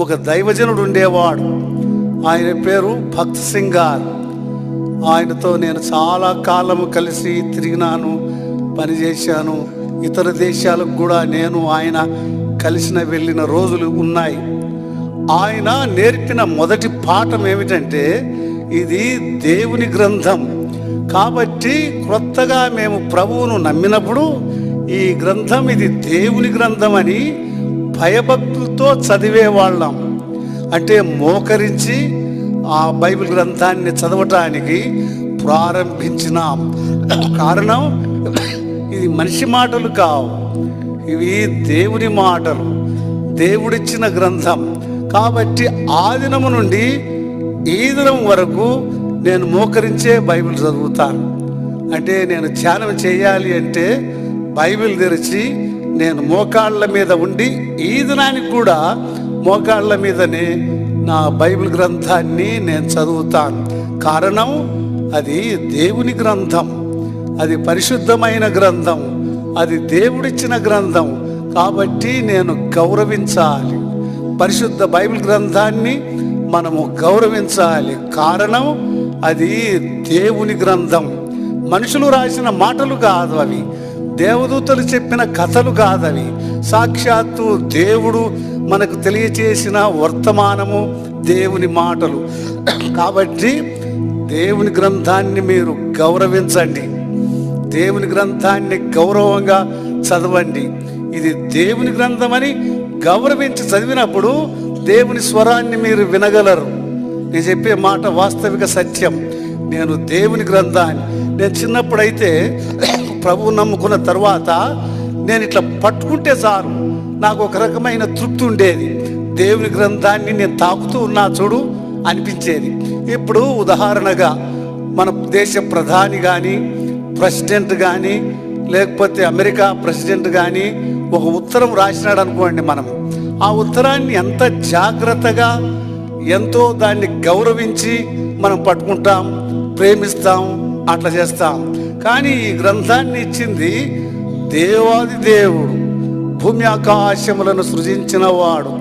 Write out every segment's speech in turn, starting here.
ఒక దైవజనుడు ఉండేవాడు. ఆయన పేరు భక్త్ సింగ్ గారు. ఆయనతో నేను చాలా కాలము కలిసి తిరిగినాను, పనిచేశాను. ఇతర దేశాలకు కూడా నేను ఆయన కలిసిన వెళ్ళిన రోజులు ఉన్నాయి. ఆయన నేర్పిన మొదటి పాఠం ఏమిటంటే, ఇది దేవుని గ్రంథం కాబట్టి క్రొత్తగా మేము ప్రభువును నమ్మినప్పుడు ఈ గ్రంథం ఇది దేవుని గ్రంథం అని భయభక్తులతో చదివేవాళ్ళం. అంటే మోకరించి ఆ బైబిల్ గ్రంథాన్ని చదవటానికి ప్రారంభించినాం. కారణం, ఇది మనిషి మాటలు కావు, ఇవి దేవుని మాటలు, దేవుడిచ్చిన గ్రంథం. కాబట్టి ఆ దినము నుండి ఈ దినం వరకు నేను మోకరించే బైబిల్ చదువుతాను. అంటే నేను ధ్యానం చేయాలి అంటే బైబిల్ తెరిచి నేను మోకాళ్ళ మీద ఉండి ఈ దినానికి కూడా మోకాళ్ళ మీదనే నా బైబిల్ గ్రంథాన్ని నేను చదువుతాను. కారణం, అది దేవుని గ్రంథం, అది పరిశుద్ధమైన గ్రంథం, అది దేవుడిచ్చిన గ్రంథం. కాబట్టి నేను గౌరవించాలి, పరిశుద్ధ బైబిల్ గ్రంథాన్ని మనము గౌరవించాలి. కారణం, అది దేవుని గ్రంథం. మనుషులు రాసిన మాటలు కాదు అవి, దేవదూతలు చెప్పిన కథలు కాదవి, సాక్షాత్తు దేవుడు మనకు తెలియచేసిన వర్తమానము, దేవుని మాటలు. కాబట్టి దేవుని గ్రంథాన్ని మీరు గౌరవించండి, దేవుని గ్రంథాన్ని గౌరవంగా చదవండి. ఇది దేవుని గ్రంథమని గౌరవించి చదివినప్పుడు దేవుని స్వరాన్ని మీరు వినగలరు. నేను చెప్పే మాట వాస్తవిక సత్యం. నేను దేవుని గ్రంథాన్ని, నేను చిన్నప్పుడైతే ప్రభువు నమ్ముకున్న తర్వాత నేను ఇట్లా పట్టుకుంటే చాలు నాకు ఒక రకమైన తృప్తి ఉండేది. దేవుని గ్రంథాన్ని నేను తాకుతూ ఉన్నా చూడు అనిపించేది. ఇప్పుడు ఉదాహరణగా మన దేశ ప్రధాని కానీ, ప్రెసిడెంట్ కానీ, లేకపోతే అమెరికా ప్రెసిడెంట్ కానీ ఒక ఉత్తరం రాసినాడు అనుకోండి, మనం ఆ ఉత్తరాన్ని ఎంత జాగ్రత్తగా, ఎంతో దాన్ని గౌరవించి మనం పట్టుకుంటాం, ప్రేమిస్తాం, అట్లా చేస్తాం. కానీ ఈ గ్రంథాన్ని ఇచ్చింది దేవాది దేవుడు, భూమి ఆకాశములను సృజించిన వాడు,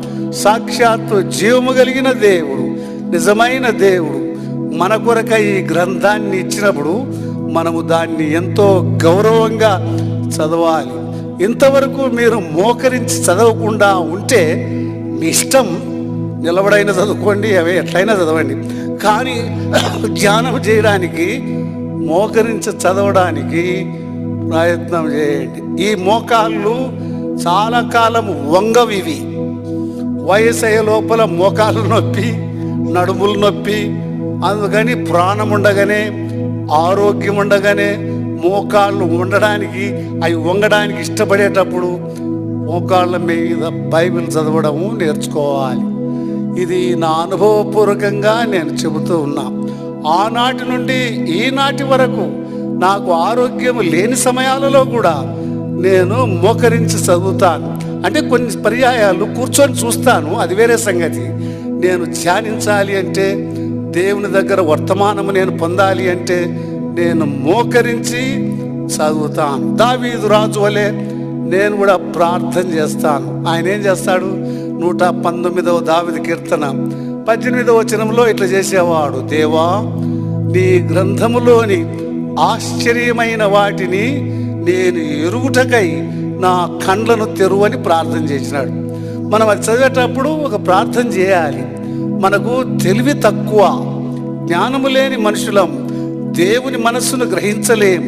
సాక్షాత్తు జీవము కలిగిన దేవుడు, నిజమైన దేవుడు మన కొరకై ఈ గ్రంథాన్ని ఇచ్చినప్పుడు మనము దాన్ని ఎంతో గౌరవంగా చదవాలి. ఇంతవరకు మీరు మోకరించి చదవకుండా ఉంటే మీ ఇష్టం, నిలబడైనా చదువుకోండి, అవి ఎట్లయినా చదవండి. కానీ ధ్యానం చేయడానికి, మోకరించి చదవడానికి ప్రయత్నం చేయండి. ఈ మోకాళ్ళు చాలా కాలం వంగవివి. వయసు అయ్యే లోపల మోకాళ్ళు నొప్పి, నడుములు నొప్పి, అందుకని ప్రాణం ఉండగానే, ఆరోగ్యం ఉండగానే మోకాళ్ళు ఉండడానికి, అవి వంగడానికి ఇష్టపడేటప్పుడు మోకాళ్ళ మీద బైబిల్ చదవడము నేర్చుకోవాలి. ఇది నా అనుభవపూర్వకంగా నేను చెబుతూ ఉన్నా. ఆనాటి నుండి ఈనాటి వరకు నాకు ఆరోగ్యం లేని సమయాలలో కూడా నేను మోకరించి చదువుతాను. అంటే కొన్ని పర్యాయాలు కూర్చొని చూస్తాను, అది వేరే సంగతి. నేను ధ్యానించాలి అంటే, దేవుని దగ్గర వర్తమానము నేను పొందాలి అంటే నేను మోకరించి చదువుతాను. దావీదు రాజు వలె నేను కూడా ప్రార్థన చేస్తాను. ఆయన ఏం చేస్తాడు, 119వ దావీదు కీర్తన 18వ వచనంలో ఇట్లా చేసేవాడు, దేవా నీ గ్రంథములోని ఆశ్చర్యమైన వాటిని నేను ఎరుగుటకై నా కండ్లను తెరువని ప్రార్థన చేసినాడు. మనం అది చదివేటప్పుడు ఒక ప్రార్థన చేయాలి. మనకు తెలివి తక్కువ, జ్ఞానము లేని మనుషులం, దేవుని మనస్సును గ్రహించలేం,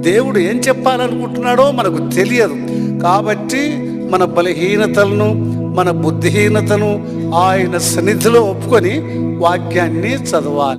దేవుడు ఏం చెప్పాలనుకుంటున్నాడో మనకు తెలియదు. కాబట్టి మన బలహీనతలను, మన బుద్ధిహీనతను ఆయన సన్నిధిలో ఒప్పుకొని వాక్యాన్ని చదవాలి.